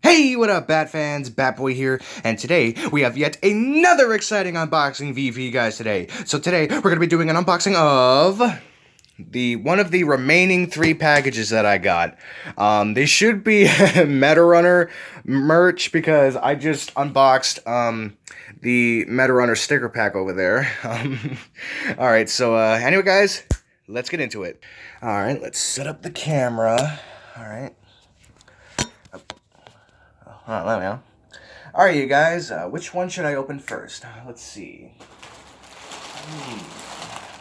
Hey, what up, Bat fans? Batboy here, and today we have yet another exciting unboxing V for you guys today. So today we're gonna be doing an unboxing of one of the remaining 3 packages that I got. They should be Meta Runner merch because I just unboxed the Meta Runner sticker pack over there. All right, so anyway, guys, let's get into it. All right, let's set up the camera. All right. Let me know. Alright, you guys, which one should I open first? Let's see.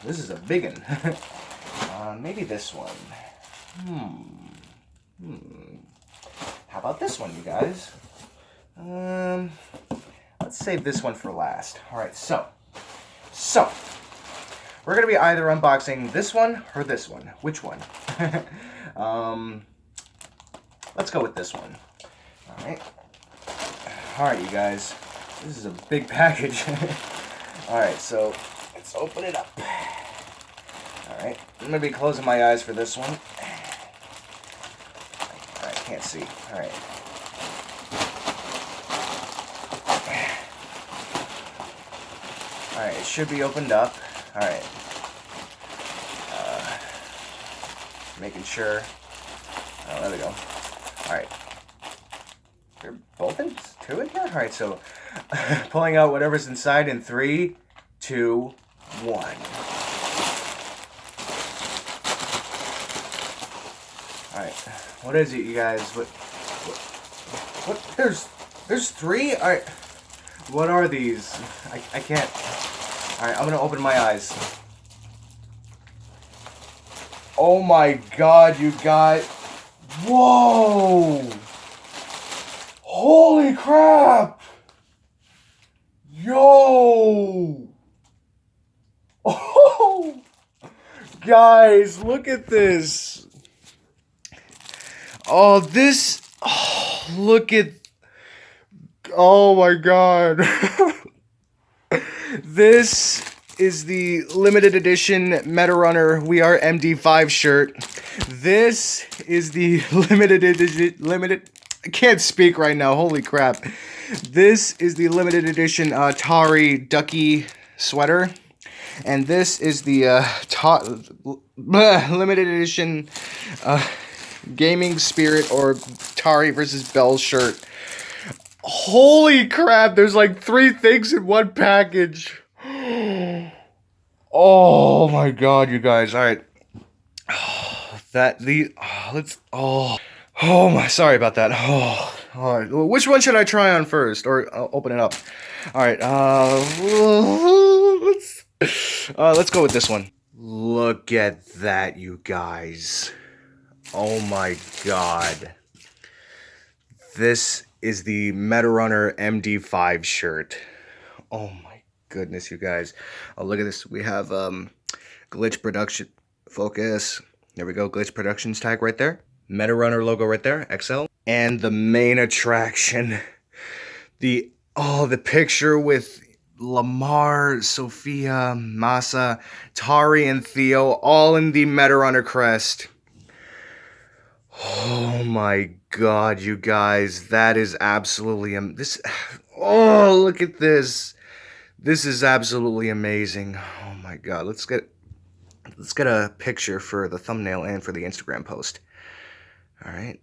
This is a big one. Maybe this one. How about this one, you guys? Let's save this one for last. Alright, so. We're going to be either unboxing this one or this one. Which one? Let's go with this one. Alright, you guys. This is a big package. Alright, so let's open it up. Alright, I'm going to be closing my eyes for this one. I can't see. Alright. Alright, it should be opened up. Alright. Making sure. Oh, there we go. Alright. They're both in 2 in here? Alright, so pulling out whatever's inside in 3, 2, 1. Alright, what is it, you guys? What? There's 3? Alright, what are these? I can't. Alright, I'm gonna open my eyes. Oh my god, you guys. Whoa! Holy crap! Yo! Oh! Guys, look at this. Oh, this. Oh, look at. Oh my god. This is the limited edition Meta Runner We Are MD-5 shirt. This is the limited edition. I can't speak right now. Holy crap. This is the limited edition Tari Ducky sweater. And this is the limited edition Gaming Spirit or Tari versus Bell shirt. Holy crap. There's like 3 things in one package. Oh my god, you guys. All right. Oh my, sorry about that. Oh, all right. Well, which one should I try on first, or open it up? All right. Let's go with this one. Look at that, you guys. Oh my god. This is the Meta Runner MD-5 shirt. Oh my goodness, you guys. Oh, look at this. We have Glitch Production focus. There we go. Glitch Productions tag right there. Meta Runner logo right there, XL. And the main attraction, the picture with Lamar, Sophia, Masa, Tari, and Theo, all in the Meta Runner crest. Oh my god, you guys, that is absolutely oh, look at this. This is absolutely amazing. Oh my god, let's get a picture for the thumbnail and for the Instagram post. All right.